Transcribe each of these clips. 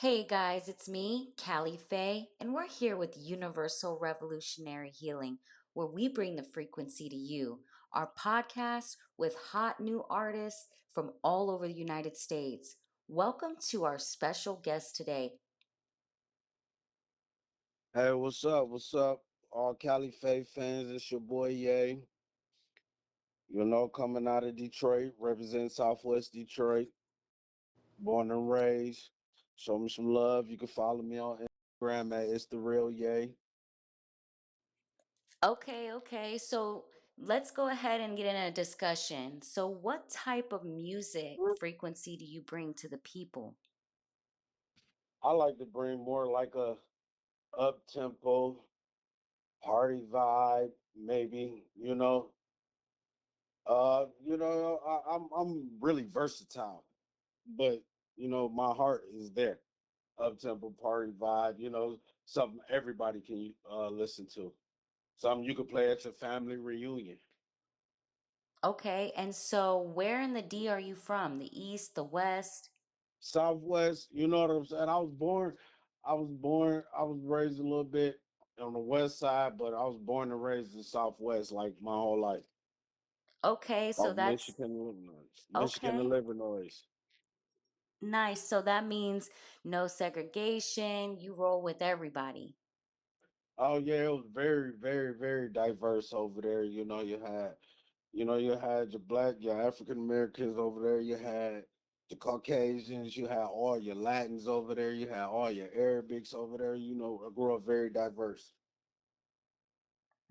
Hey guys, it's me, Cali Fae, and we're here with Universal Revolutionary Healing, where we bring the frequency to you. Our podcast with hot new artists from all over the United States. Welcome to our special guest today. Hey, what's up? What's up? All Cali Fae fans, it's your boy Ye. Coming out of Detroit, representing Southwest Detroit, born and raised. Show me some love. You can follow me on Instagram at It's the Real Ye. Okay, so let's go ahead and get in a discussion. So, what type of music frequency do you bring to the people? I like to bring more like a up tempo party vibe, maybe. I'm really versatile, but my heart is there. Up tempo party vibe, something everybody can listen to. Something you could play at your family reunion. Okay, and so where in the D are you from? The East, the West? Southwest, you know what I'm saying? I was raised a little bit on the west side, but I was born and raised in Southwest like my whole life. Okay, so Off that's Michigan, Illinois. Michigan and okay. Illinois. Nice. So that means no segregation. You roll with everybody. Oh yeah, it was very, very, very diverse over there. You had your black, your African Americans over there. You had the Caucasians. You had all your Latins over there. You had all your Arabics over there. I grew up very diverse.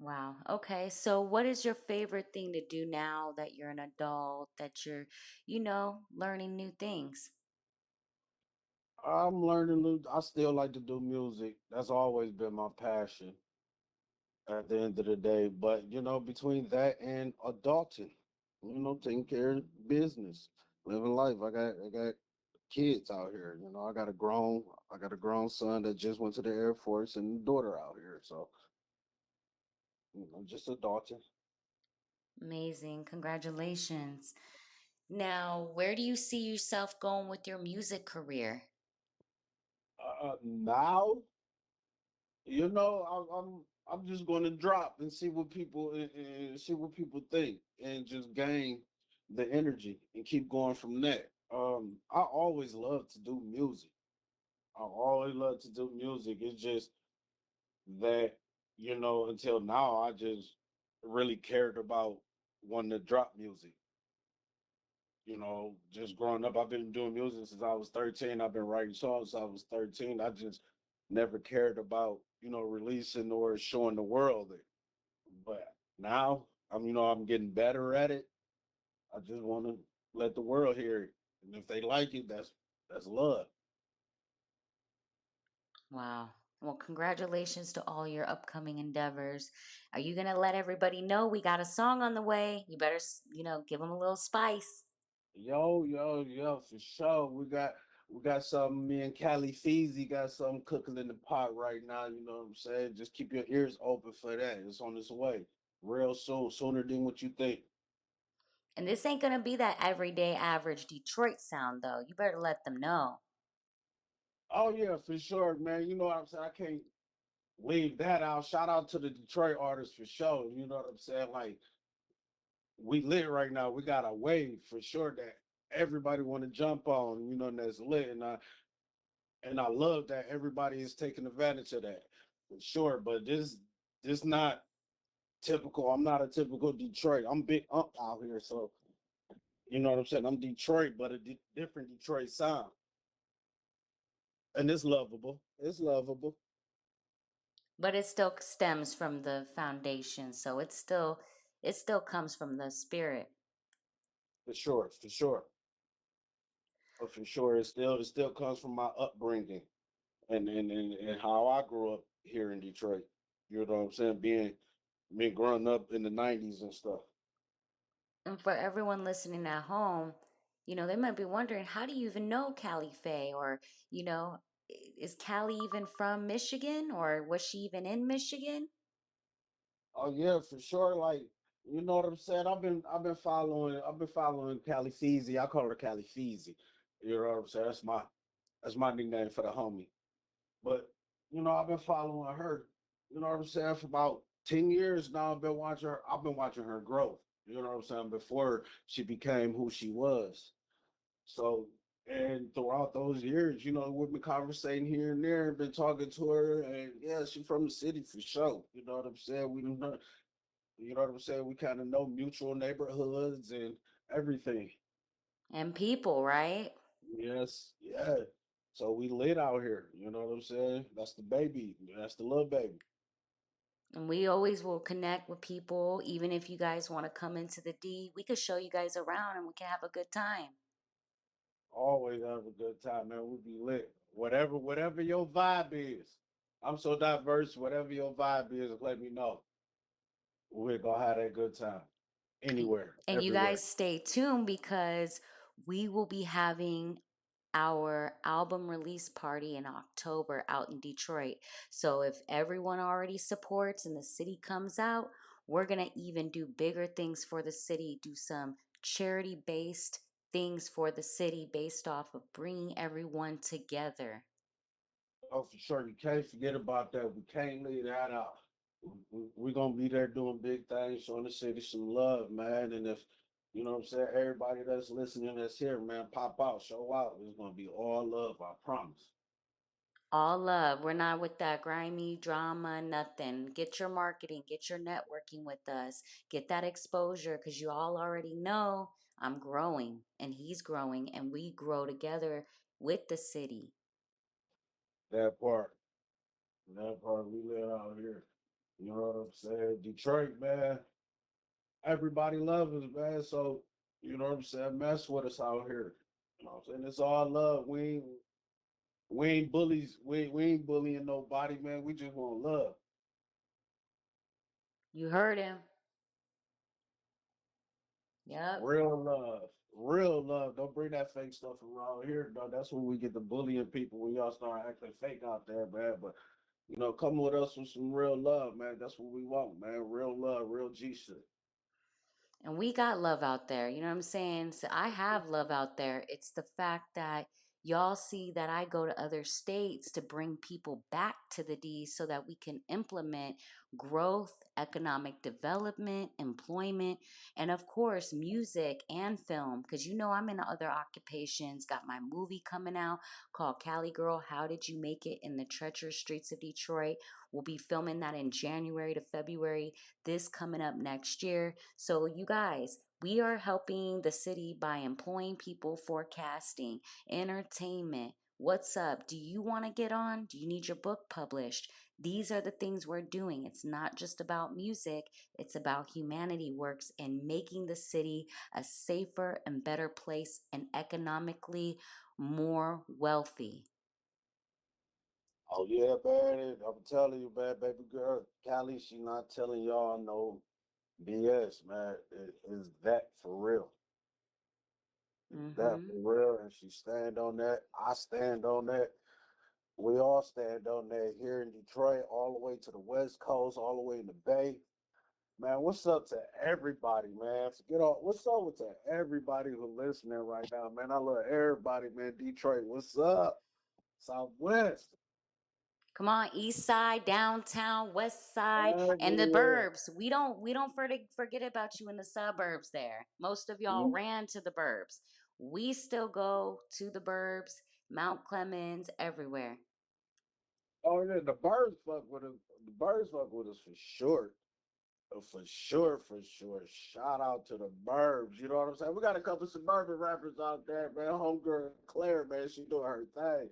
Wow. Okay. So what is your favorite thing to do now that you're an adult, that you're, learning new things? I'm learning. I still like to do music. That's always been my passion. At the end of the day, but between that and adulting, taking care of business, living life. I got kids out here. I got a grown son that just went to the Air Force and a daughter out here. So just adulting. Amazing. Congratulations. Now, where do you see yourself going with your music career? Now, I'm just going to drop and see what people and see what people think and just gain the energy and keep going from that. I always love to do music. I always love to do music. It's just that, until now, I just really cared about wanting to drop music. Just growing up, I've been doing music since I was 13. I've been writing songs since I was 13. I just never cared about, releasing or showing the world it. But now I'm getting better at it. I just want to let the world hear it. And if they like it, that's love. Wow. Well, congratulations to all your upcoming endeavors. Are you going to let everybody know we got a song on the way? You better, give them a little spice. Yo, for sure. We got something. Me and Cali Fae got something cooking in the pot right now. You know what I'm saying? Just keep your ears open for that. It's on its way, real soon, sooner than what you think. And this ain't going to be that everyday average Detroit sound, though. You better let them know. Oh yeah, for sure, man. You know what I'm saying? I can't leave that out. Shout out to the Detroit artists for sure. You know what I'm saying? Like we lit right now. We got a wave for sure that everybody want to jump on. And that's lit. And I love that everybody is taking advantage of that for sure. But this not typical. I'm not a typical Detroit. I'm big up out here, so you know what I'm saying. I'm Detroit, but a different Detroit sound, and it's lovable. It's lovable But it still stems from the foundation, so it still comes from the spirit. for sure, for sure, for sure. It still comes from my upbringing and how I grew up here in Detroit. You know what I'm saying? Being growing up in the '90s and stuff. And for everyone listening at home, they might be wondering, how do you even know Cali Faye? Or, you know, is Cali even from Michigan or was she even in Michigan? Oh yeah, for sure. Like you know what I'm saying. I've been following Cali Fae. I call her Cali Fae. You know what I'm saying. That's my nickname for the homie. But I've been following her. You know what I'm saying? For about 10 years now, I've been watching her. I've been watching her growth. You know what I'm saying? Before she became who she was. So, and throughout those years, we've been conversating here and there, and been talking to her, and yeah, she from the city for sure. You know what I'm saying? We know, you know what I'm saying? We kind of know mutual neighborhoods and everything. And people, right? Yes, yeah. So we lit out here. You know what I'm saying? That's the baby. That's the little baby. And we always will connect with people, even if you guys want to come into the D. We could show you guys around and we can have a good time. Always have a good time, man. We be lit. Whatever your vibe is. I'm so diverse. Whatever your vibe is, let me know. We're gonna have that good time. Anywhere, And you guys everywhere. stay tuned because we will be having our album release party in October out in Detroit. So if everyone already supports and the city comes out, we're going to even do bigger things for the city, do some charity based things for the city based off of bringing everyone together. Oh, for sure. You can't forget about that. We can't leave that out. We're gonna be there doing big things, showing the city some love, man. And if you know what I'm saying, everybody that's listening that's here, man, pop out, show out. It's gonna be all love, I promise. All love. We're not with that grimy drama, nothing. Get your marketing, get your networking with us, get that exposure because you all already know I'm growing and he's growing and we grow together with the city. That part. That part we live out here. You know what I'm saying? Detroit, man. Everybody loves us, man. So, you know what I'm saying? Mess with us out here. You know what I'm saying? It's all love. We ain't bullies. We ain't bullying nobody, man. We just want love. You heard him. Yep. Real love. Real love. Don't bring that fake stuff around here, though. That's when we get the bullying people when y'all start acting fake out there, man. But come with us with some real love, man. That's what we want, man. Real love, real G shit. And we got love out there. You know what I'm saying? So I have love out there. It's the fact that y'all see that I go to other states to bring people back to the D so that we can implement growth, economic development, employment, and of course, music and film. Because I'm in other occupations, got my movie coming out called Cali Girl, How Did You Make It in the Treacherous Streets of Detroit? We'll be filming that in January to February, this coming up next year. So, you guys, we are helping the city by employing people, forecasting, entertainment. What's up? Do you want to get on? Do you need your book published? These are the things we're doing. It's not just about music, it's about humanity works and making the city a safer and better place and economically more wealthy. Oh yeah, man. I'm telling you, man, baby girl, Callie, she not telling y'all no BS, man. It is that for real. It's that Mm-hmm. for real. And she stand on that. I stand on that. We all stand on that here in Detroit, all the way to the West Coast, all the way in the Bay. Man, what's up to everybody, man? Forget all. What's up with to everybody who listening right now, man? I love everybody, man. Detroit, what's up? Southwest, Come on, east side, downtown, west side, and the everywhere. burbs. We don't forget about you in the suburbs there. Most of y'all ran to the burbs. We still go to the burbs, Mount Clemens, everywhere. Oh yeah, the birds fuck with us. The birds fuck with us for sure. For sure, for sure. Shout out to the Burbs. You know what I'm saying? We got a couple suburban rappers out there, man. Homegirl Claire, man, she doing her thing.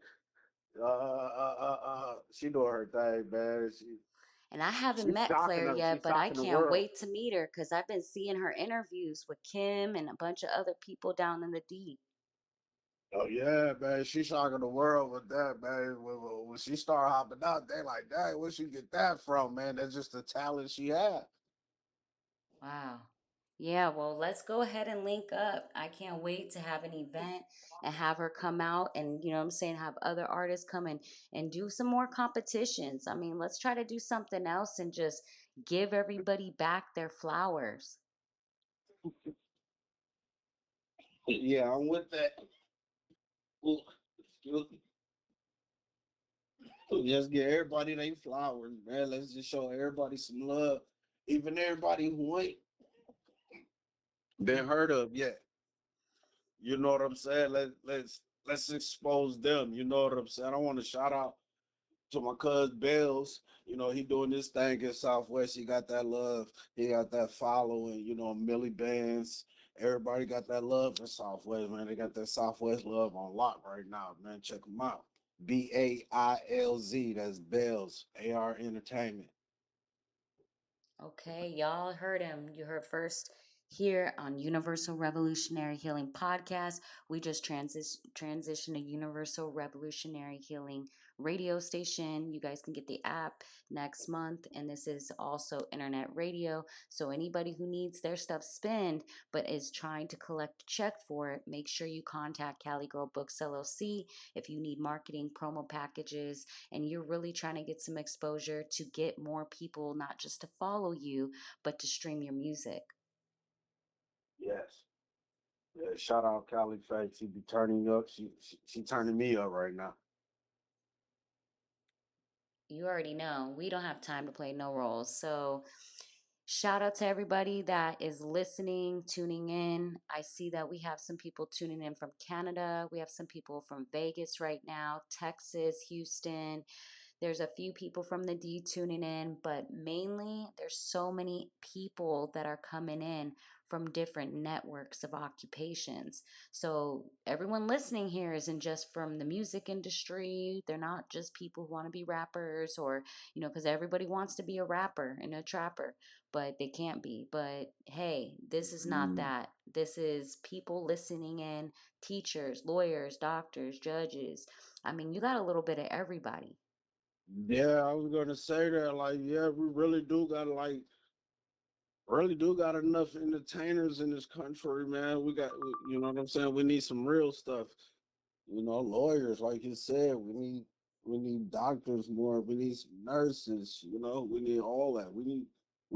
She doing her thing, man. And I haven't She's met shocking Claire them. yet, She's but I shocking the can't world. wait to meet her because I've been seeing her interviews with Kim and a bunch of other people down in the D. Oh yeah, man. She's shocking the world with that, man. When she start hopping out, they like, dang, where she get that from, man? That's just the talent she had. Wow. Yeah, well, let's go ahead and link up. I can't wait to have an event and have her come out and, what I'm saying, have other artists come and do some more competitions. I mean, let's try to do something else and just give everybody back their flowers. Yeah, I'm with that. Ooh, excuse me. Just give everybody their flowers, man. Let's just show everybody some love. Even everybody who ain't been heard of yet. You know what I'm saying? Let's expose them. You know what I'm saying? I want to shout out to my cousin Bells. You know, he doing this thing in Southwest. He got that love. He got that following. You know, Millie Bands. Everybody got that love in Southwest, man. They got that Southwest love on lock right now, man. Check them out. Bailz. That's Bells. AR Entertainment. Okay, y'all heard him. You heard first here on Universal Revolutionary Healing Podcast. We just transitioned to Universal Revolutionary Healing radio station. You guys can get the app next month, and this is also internet radio. So anybody who needs their stuff spinned but is trying to collect a check for it, make sure you contact Cali Girl Books LLC if you need marketing promo packages and you're really trying to get some exposure to get more people not just to follow you but to stream your music. Yes. Yeah, shout out Cali Fae. She be turning you up. She turning me up right now. You already know we don't have time to play no roles. So shout out to everybody that is listening, tuning in. I see that we have some people tuning in from Canada. We have some people from Vegas right now, Texas, Houston. There's a few people from the D tuning in, but mainly there's so many people that are coming in from different networks of occupations. So everyone listening here isn't just from the music industry. They're not just people who want to be rappers or, because everybody wants to be a rapper and a trapper, but they can't be. But hey, this is not Mm. that. This is people listening in, teachers, lawyers, doctors, judges. I mean, you got a little bit of everybody. Yeah, I was gonna say that. Like, yeah, we really do got enough entertainers in this country, man. You know what I'm saying? We need some real stuff. You know, lawyers, like you said, we need doctors more. We need some nurses. You know, we need all that. We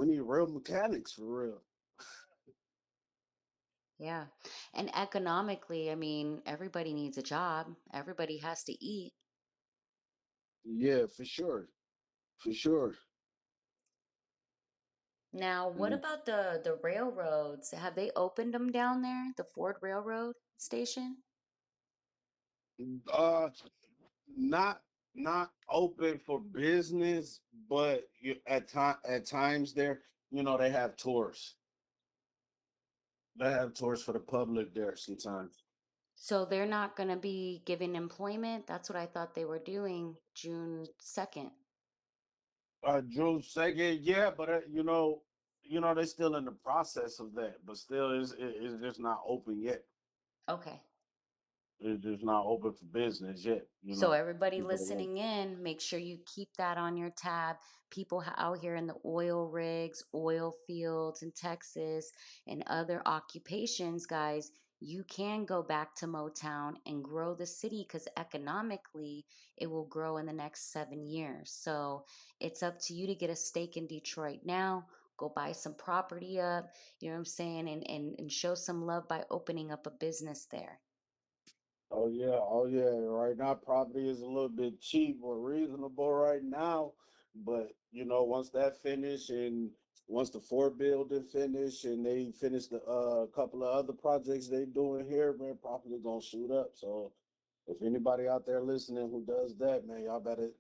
need real mechanics for real. Yeah. And economically, I mean, everybody needs a job. Everybody has to eat. Yeah, for sure, for sure. Now, what Mm. about the railroads? Have they opened them down there? The Ford Railroad station? Uh, not not open for business, but at times there, you know, they have tours. They have tours for the public there sometimes. So they're not going to be giving employment? That's what I thought they were doing June 2nd. Drew Sagan, yeah, but you know, they're still in the process of that, but still, it's just not open yet. Okay. It's just not open for business yet. You So, know, everybody people don't. listening in, make sure you keep that on your tab. People out here in the oil rigs, oil fields in Texas, and other occupations, guys, you can go back to Motown and grow the city because economically it will grow in the next 7 years. So, it's up to you to get a stake in Detroit now. Go buy some property up, you know what I'm saying, and show some love by opening up a business there. Oh yeah. Right now, property is a little bit cheap or reasonable right now, but you know, once that finish and once the Ford building finish and they finish the couple of other projects they doing here, man, property gonna shoot up. So if anybody out there listening who does that, man, y'all better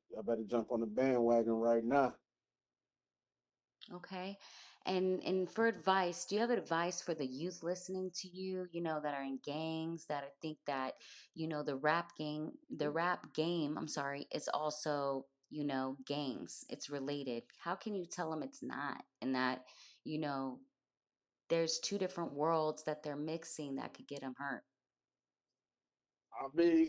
jump on the bandwagon right now. Okay. And for advice, do you have advice for the youth listening to you, that are in gangs, that think that, the rap game, I'm sorry, is also, gangs. It's related. How can you tell them it's not and that, you know, there's two different worlds that they're mixing that could get them hurt? I mean,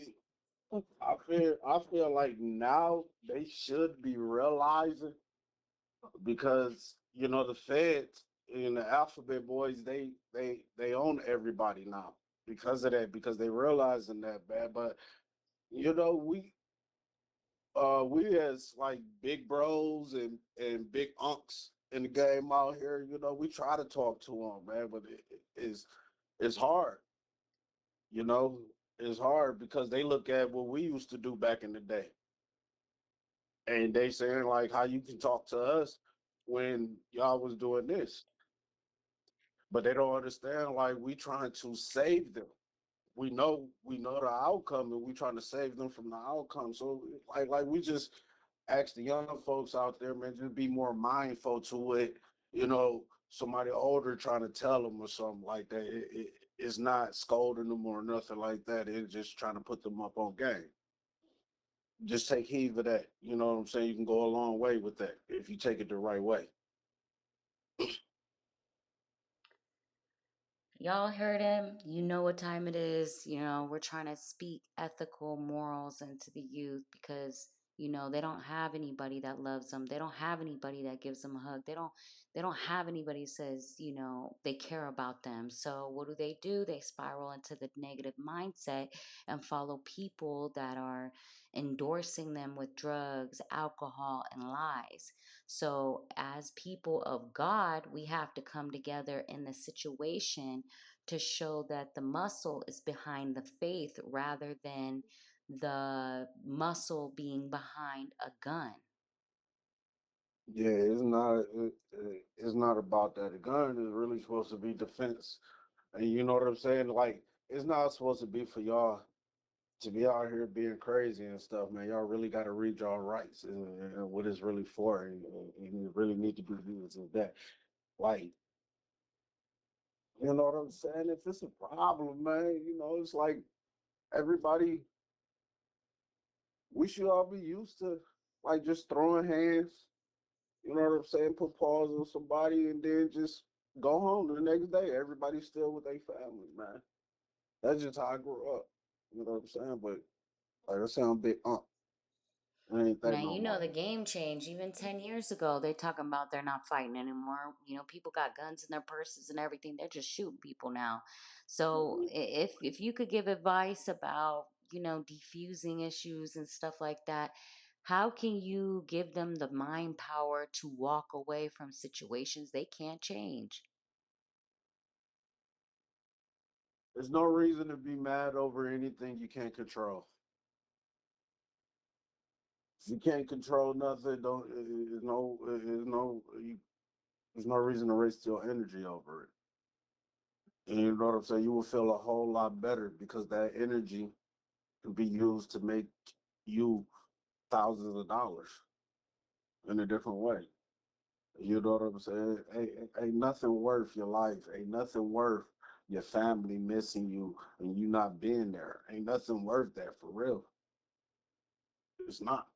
I feel like now they should be realizing because you know the feds and the alphabet boys they own everybody now because of that because they realizing that bad. But you know we as like big bros and big unks in the game out here, you know, we try to talk to them, man, but it's hard. You know, it's hard because they look at what we used to do back in the day. And they saying like how you can talk to us when y'all was doing this. But they don't understand like we trying to save them. We know the outcome and we trying to save them from the outcome. So like we just ask the young folks out there, man, just be more mindful to it. You know, somebody older trying to tell them or something like that. It's not scolding them or nothing like that. It's just trying to put them up on game. Just take heed of that. You know what I'm saying? You can go a long way with that if you take it the right way. Y'all heard him. You know what time it is. We're trying to speak ethical morals into the youth because they don't have anybody that loves them. They don't have anybody that gives them a hug. They don't have anybody who says, they care about them. So what do? They spiral into the negative mindset and follow people that are endorsing them with drugs, alcohol, and lies. So, as people of God, we have to come together in the situation to show that the muscle is behind the faith rather than the muscle being behind a gun. Yeah, it's not about that. The gun is really supposed to be defense, and you know what I'm saying. Like it's not supposed to be for y'all to be out here being crazy and stuff, man. Y'all really got to read y'all rights and what it's really for, and you really need to be used as that. Like you know what I'm saying. If it's a problem, man, it's like everybody. We should all be used to like just throwing hands. You know what I'm saying? Put paws on somebody and then just go home the next day. Everybody's still with their family, man. That's just how I grew up. You know what I'm saying? But like I sound big it ain't that Now, no more. the game changed. Even 10 years ago, they talking about they're not fighting anymore. People got guns in their purses and everything. They're just shooting people now. So, if you could give advice about, defusing issues and stuff like that, how can you give them the mind power to walk away from situations they can't change? There's no reason to be mad over anything you can't control. If you can't control nothing, don't there's no reason to waste your energy over it. And you know what I'm saying? You will feel a whole lot better because that energy can be used to make you thousands of dollars in a different way. You know what I'm saying? Ain't nothing worth your life. Ain't nothing worth your family missing you and you not being there. Ain't nothing worth that for real. It's not.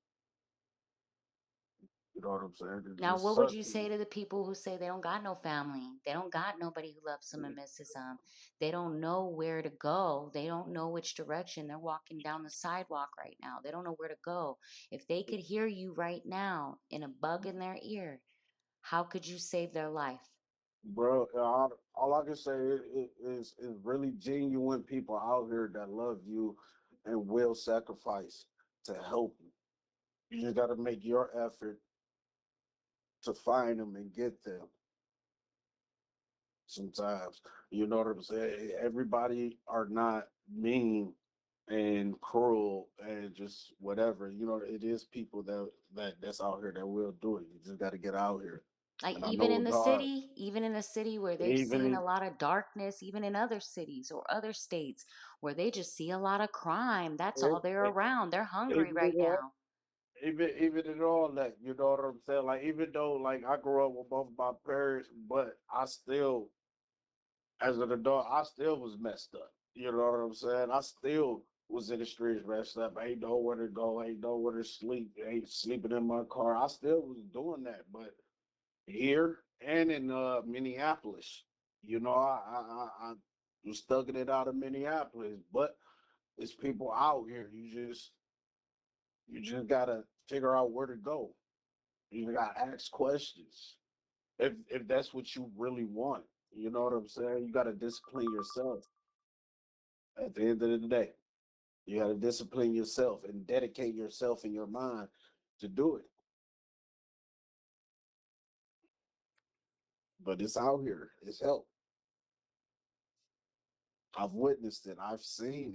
You know what I'm saying? It Now, just what would sucks. you say to the people who say they don't got no family? They don't got nobody who loves them and misses them. They don't know where to go. They don't know which direction. They're walking down the sidewalk right now. They don't know where to go. If they could hear you right now in a bug in their ear, how could you save their life? Bro, all I can say is really genuine people out here that love you and will sacrifice to help you. You just got to make your effort to find them and get them sometimes. You know what I'm saying? Everybody are not mean and cruel and just whatever. It is people that's out here that will do it. You just got to get out here. Like And I know it's hard. even in the city where they've Even seen a lot of darkness, even in other cities or other states where they just see a lot of crime, that's all in, they're around. They're hungry even right in all, now. even in all that, you know what I'm saying? Like even though like I grew up with both my parents, but I still, as an adult, I still was messed up. You know what I'm saying? I still was in the streets messed up. Ain't nowhere to go, ain't nowhere to sleep, ain't sleeping in my car. I still was doing that, but here and in Minneapolis, I was thugging it out of Minneapolis, but it's people out here. You just gotta figure out where to go. You gotta ask questions if that's what you really want. You know what I'm saying? You gotta discipline yourself at the end of the day. You gotta discipline yourself and dedicate yourself in your mind to do it. But it's out here. It's help. I've witnessed it. I've seen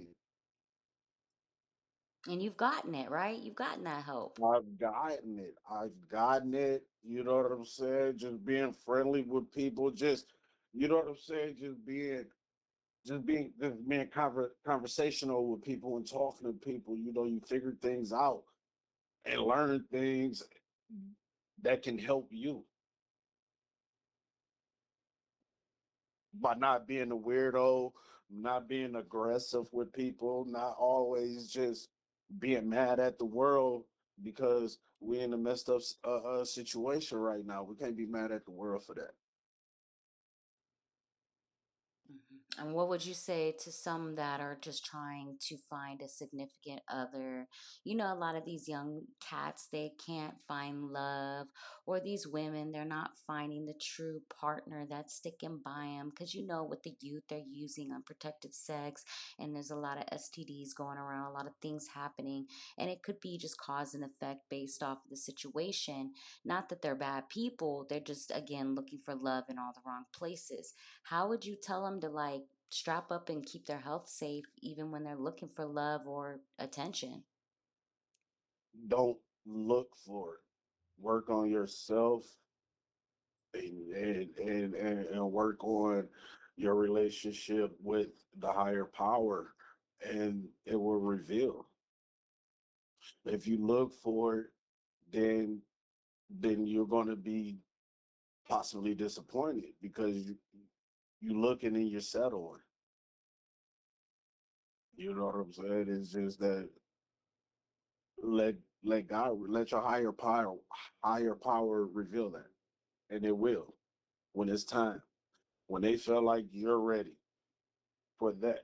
it. And you've gotten it, right? You've gotten that help. I've gotten it. I've gotten it. You know what I'm saying? Just being friendly with people. Just, you know what I'm saying? Just being conversational with people and talking to people. You know, you figure things out and learn things that can help you by not being a weirdo, not being aggressive with people, not always just being mad at the world because we're in a messed up situation right now. We can't be mad at the world for that. And what would you say to some that are just trying to find a significant other? You know, a lot of these young cats, they can't find love, or these women, they're not finding the true partner that's sticking by them. Because you know, with the youth, they're using unprotected sex, and there's a lot of STDs going around, a lot of things happening, and it could be just cause and effect based off of the situation. Not that they're bad people, they're just, again, looking for love in all the wrong places. How would you tell them to like strap up and keep their health safe even when they're looking for love or attention? Don't look for it. Work on yourself and work on your relationship with the higher power and it will reveal. If you look for it, then then you're going to be possibly disappointed because you looking and you're settling. You know what I'm saying? It's just that let let God, let your higher power reveal that, and it will when it's time, when they feel like you're ready for that.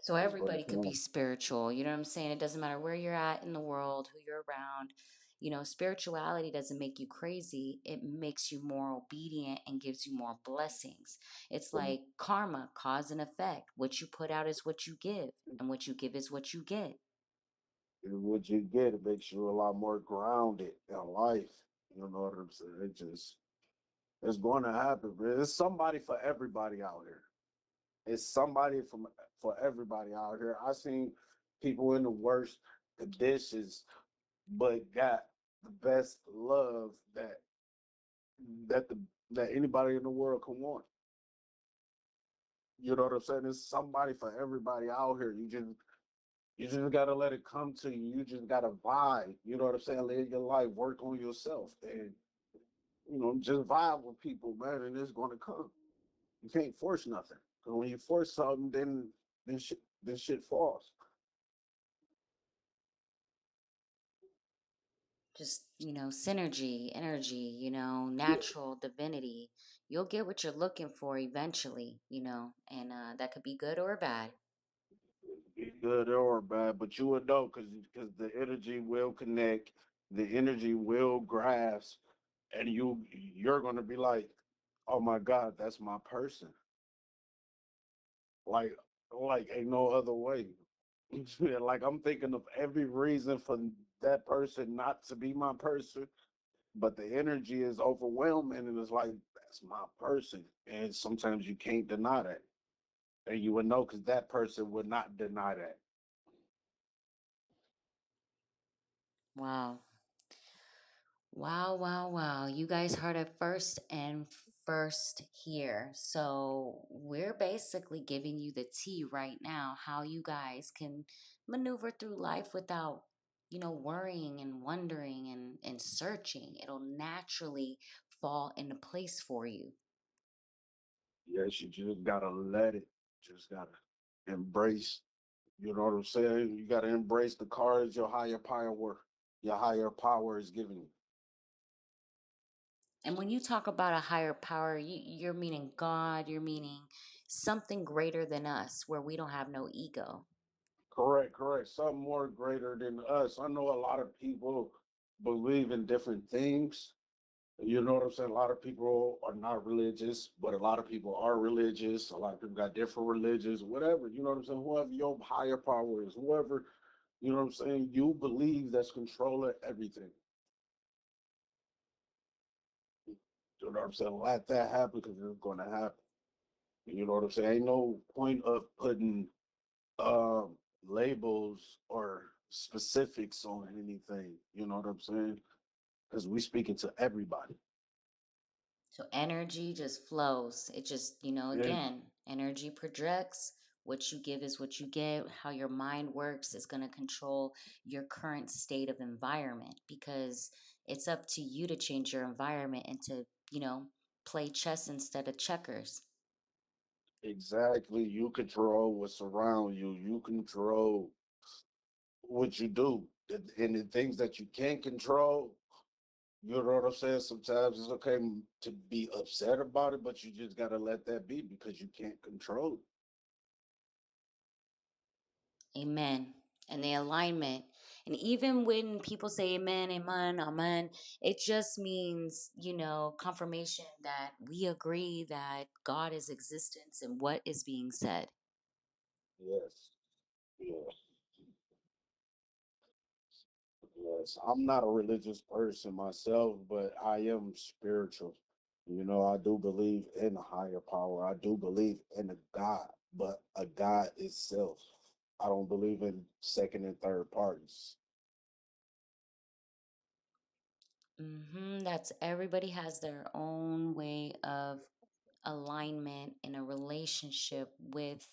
So It's going to everybody could be come. spiritual. You know what I'm saying? It doesn't matter where you're at in the world, who you're around. You know, spirituality doesn't make you crazy. It makes you more obedient and gives you more blessings. It's like karma, cause and effect. What you put out is what you give, and what you give is what you get. And what you get, it makes you a lot more grounded in life. You know what I'm saying? It's going to happen. But it's somebody for everybody out here. It's somebody for everybody out here. I seen people in the worst conditions, but got the best love that the that anybody in the world can want. You know what I'm saying? There's somebody for everybody out here. You just gotta let it come to you. You just gotta vibe. You know what I'm saying? Live your life, work on yourself, and just vibe with people, man. And it's gonna come. You can't force nothing. 'Cause when you force something, then shit falls. Just, synergy, energy, natural divinity. You'll get what you're looking for eventually, and that could be good or bad. Be good or bad, but you would know because the energy will connect, the energy will grasp, and you're gonna be like, oh my God, that's my person. Like like ain't no other way. Like I'm thinking of every reason for that person not to be my person, but the energy is overwhelming and it's like that's my person. And sometimes you can't deny that. And you would know because that person would not deny that. Wow. Wow, wow, wow. You guys heard it first and first here. So, we're basically giving you the tea right now how you guys can maneuver through life without, worrying and wondering and searching. It'll naturally fall into place for you. Yes, you just gotta let it. Just gotta embrace. You know what I'm saying? You gotta embrace the cards your higher power is giving you. And when you talk about a higher power, you're meaning God, you're meaning something greater than us where we don't have no ego. Correct, correct. Something more greater than us. I know a lot of people believe in different things. You know what I'm saying? A lot of people are not religious, but a lot of people are religious. A lot of people got different religions, whatever. You know what I'm saying? Whoever your higher power is, whoever, you know what I'm saying? You believe that's controlling everything. You know what I'm saying? Let that happen because it's going to happen. You know what I'm saying? Ain't no point of putting labels or specifics on anything. You know what I'm saying? Because we speaking to everybody. So energy just flows. It just, Yeah, again, energy projects. What you give is what you get. How your mind works is going to control your current state of environment because it's up to you to change your environment and to, play chess instead of checkers. exactly. You control what's around you. You control what you do. And the things that you can't control, you know what I'm saying? Sometimes it's okay to be upset about it, but you just gotta let that be because you can't control Amen. And the alignment. And even when people say amen, amen, amen, it just means, confirmation that we agree that God is existence and what is being said. it. Yes. Yes. Yes. I'm not a religious person myself, but I am spiritual. You know, I do believe in a higher power. I do believe in a God, but a God itself. I don't believe in second and third parties. That's everybody has their own way of alignment in a relationship with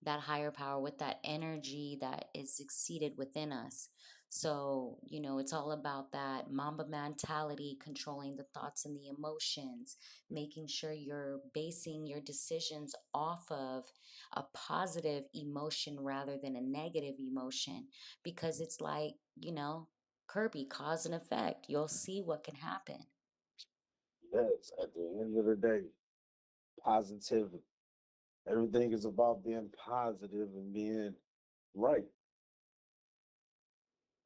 that higher power, with that energy that is exceeded within us. So, it's all about that Mamba mentality, controlling the thoughts and the emotions, making sure you're basing your decisions off of a positive emotion rather than a negative emotion. Because it's like, Kirby, cause and effect. You'll see what can happen. Yes, at the end of the day, positivity. Everything is about being positive and being right,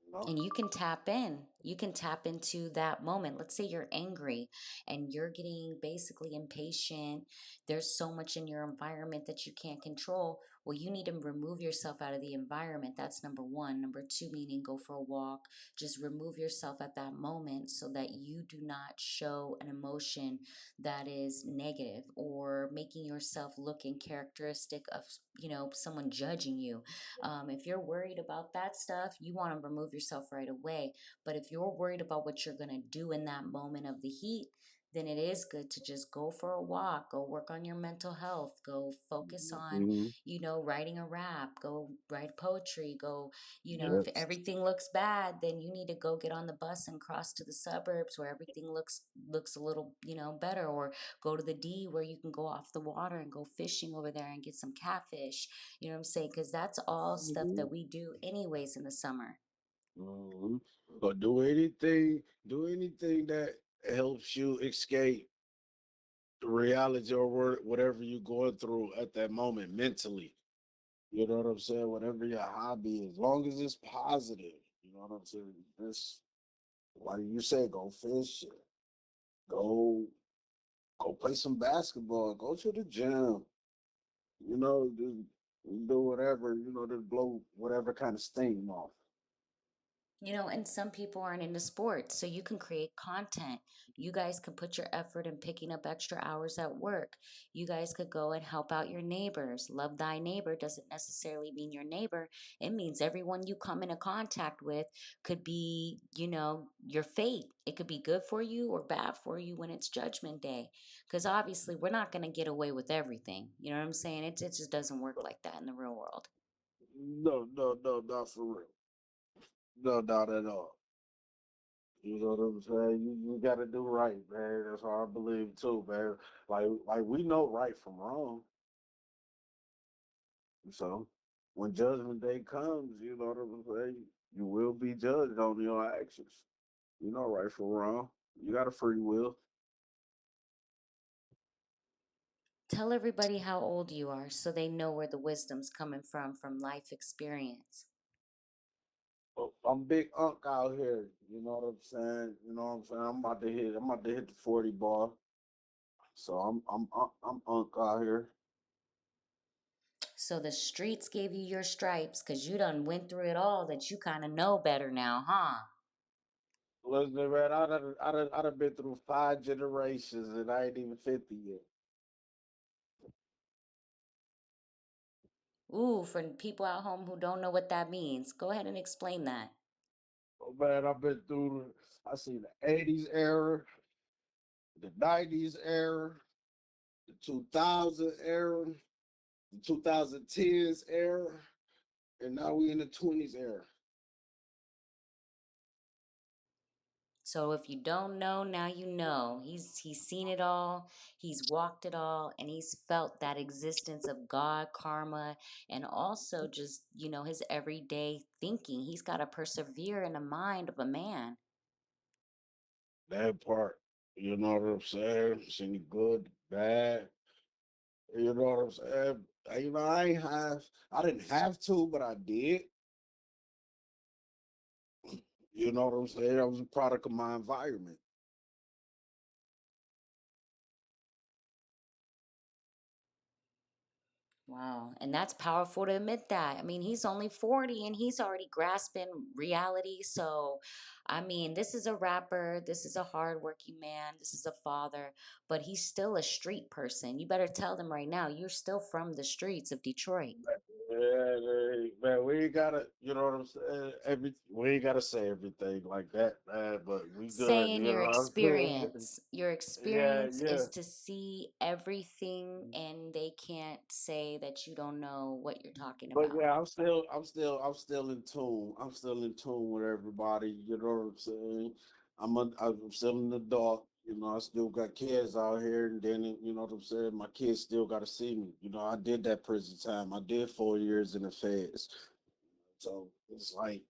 you know? And you can tap in. You can tap into that moment. Let's say you're angry and you're getting basically impatient. There's so much in your environment that you can't control. Well, you need to remove yourself out of the environment. That's number one. Number two, meaning go for a walk. Just remove yourself at that moment so that you do not show an emotion that is negative or making yourself look in characteristic of, someone judging you. If you're worried about that stuff, you want to remove yourself right away. But if you're worried about what you're going to do in that moment of the heat, then it is good to just go for a walk, go work on your mental health, go focus on, Mhm. writing a rap, go write poetry, go, if Yes. everything looks bad, then you need to go get on the bus and cross to the suburbs where everything looks a little, better, or go to the D where you can go off the water and go fishing over there and get some catfish. You know what I'm saying? Because that's all stuff Mhm. that we do anyways in the summer. Mhm. Or do anything that helps you escape the reality or whatever you're going through at that moment mentally. You know what I'm saying? Whatever your hobby is, as long as it's positive. You know what I'm saying? This, like you say, go fish, go go play some basketball, go to the gym. You know, do whatever. You know, to blow whatever kind of steam off. And some people aren't into sports, so you can create content. You guys could put your effort in picking up extra hours at work. You guys could go and help out your neighbors. Love thy neighbor doesn't necessarily mean your neighbor. It means everyone you come into contact with could be, your fate. It could be good for you or bad for you when it's judgment day. Because obviously, we're not going to get away with everything. You know what I'm saying? It just doesn't work like that in the real world. No, no, no, not for real. No, not at all. You know what I'm saying? You got to do right, man. That's how I believe too, man. Like we know right from wrong. So when judgment day comes, you know what I'm saying? You will be judged on your actions. You know right from wrong. You got a free will. Tell everybody how old you are so they know where the wisdom's coming from life experience. I'm big unk out here. You know what I'm saying? You know what I'm saying? I'm about to hit the 40 ball. So I'm unk out here. So the streets gave you your stripes because you done went through it all that you kind of know better now, huh? Listen, man, I done been through 5 generations and I ain't even 50 yet. Ooh, for people at home who don't know what that means, go ahead and explain that. Oh, man, I've been through. I see the '80s era, the '90s era, the 2000 era, the 2010s era, and now we in the '20s era. So if you don't know, now you know. He's seen it all, he's walked it all, and he's felt that existence of God, karma, and also just, his everyday thinking. He's got to persevere in the mind of a man. That part, you know what I'm saying? Seen the good, bad, you know what I'm saying? I didn't have to, but I did. You know what I'm saying? I was a product of my environment. Wow. And that's powerful to admit that. I mean, he's only 40 and he's already grasping reality. So, I mean, this is a rapper, this is a hardworking man, this is a father, but he's still a street person. You better tell them right now, you're still from the streets of Detroit. Yeah, man, we ain't gotta, you know what I'm saying? We ain't gotta say everything like that, man, but we good, Saying you know what I'm saying? your Yeah, experience yeah. is to see everything and they can't say that you don't know what you're talking But about. yeah, I'm still in tune. I'm still in tune with everybody. You know what I'm saying? I'm still in the dark. You know, I still got kids out here, and then you know what I'm saying. My kids still got to see me. You know, I did that prison time. I did 4 years in the feds. So it's like,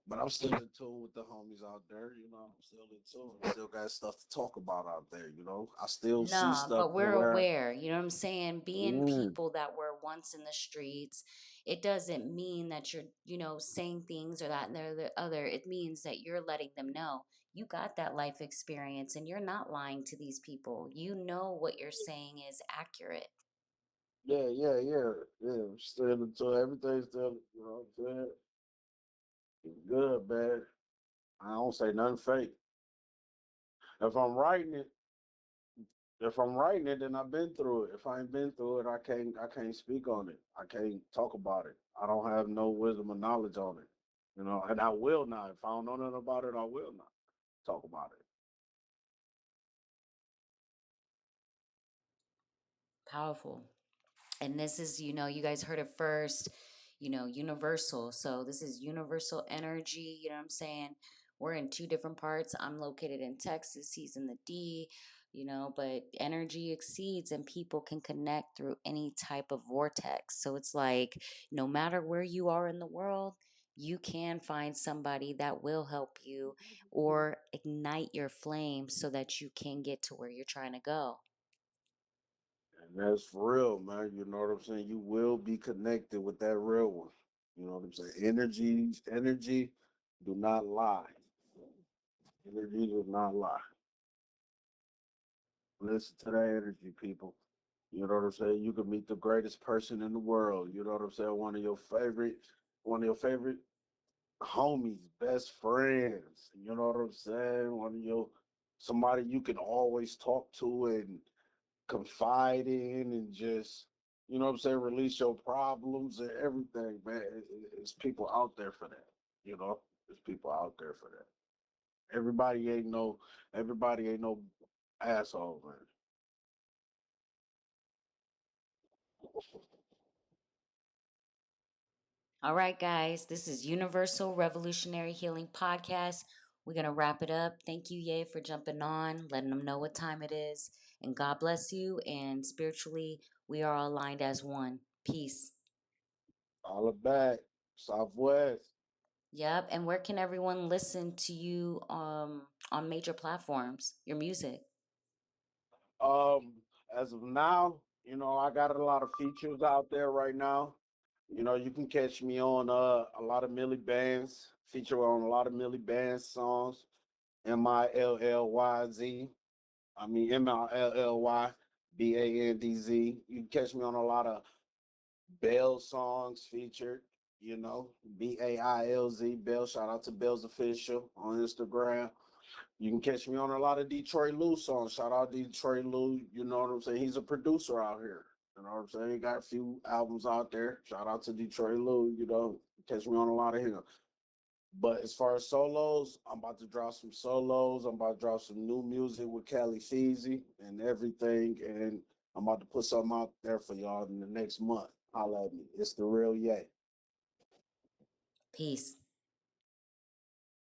but I'm still in tune with the homies out there. You know, I'm still in tune. I still got stuff to talk about out there. You know, I still see Nah, stuff but to we're where, aware, you know what I'm saying? Being mm, people that were once in the streets, it doesn't mean that you're, saying things or that and the other. It means that you're letting them know you got that life experience and you're not lying to these people. You know what you're saying is accurate. yeah. I'm still into everything. Still, you know what I'm saying? It's good, man. I don't say nothing fake. If I'm writing it, if I'm writing it, then I've been through it. If I ain't been through it, I can't speak on it. I can't talk about it. I don't have no wisdom or knowledge on it. You know, and I will not. If I don't know nothing about it, I will not talk about it. Powerful. And this is, you guys heard it first, universal. So this is universal energy. You know what I'm saying? We're in two different parts. I'm located in Texas, he's in the D, but energy exceeds and people can connect through any type of vortex. So it's like no matter where you are in the world, you can find somebody that will help you or ignite your flame so that you can get to where you're trying to go. And that's for real, man. You know what I'm saying? You will be connected with that real one. You know what I'm saying? Energy do not lie. Energy does not lie. Listen to that energy, people. You know what I'm saying? You could meet the greatest person in the world. You know what I'm saying? One of your favorite homies, best friends. You know what I'm saying? Somebody you can always talk to and confide in and just, you know what I'm saying, release your problems and everything, man. It's people out there for that. You know, there's people out there for that. Everybody ain't no, everybody ain't no asshole, man. All right, guys, this is Universal Revolutionary Healing Podcast. We're going to wrap it up. Thank you, Ye, for jumping on, letting them know what time it is. And God bless you. And spiritually, we are all aligned as one. Peace. All back, Southwest. Yep. And where can everyone listen to you on major platforms, your music? Um, as of now, you know, I got a lot of features out there right now. You know, you can catch me on a lot of Millie Bands, feature on a lot of Millie Bands songs. Milllyz. I mean Millybandz. You can catch me on a lot of Bell songs featured, you know, Bailz, Bell. Shout out to Bell's Official on Instagram. You can catch me on a lot of Detroit Lou songs. Shout out Detroit Lou. You know what I'm saying? He's a producer out here. You know what I'm saying? Got a few albums out there. Shout out to Detroit Lou, catch me on a lot of him. But as far as solos, I'm about to drop some solos. I'm about to drop some new music with Cali Fae and everything. And I'm about to put something out there for y'all in the next month. Holla at me. It's the real Yay. Peace.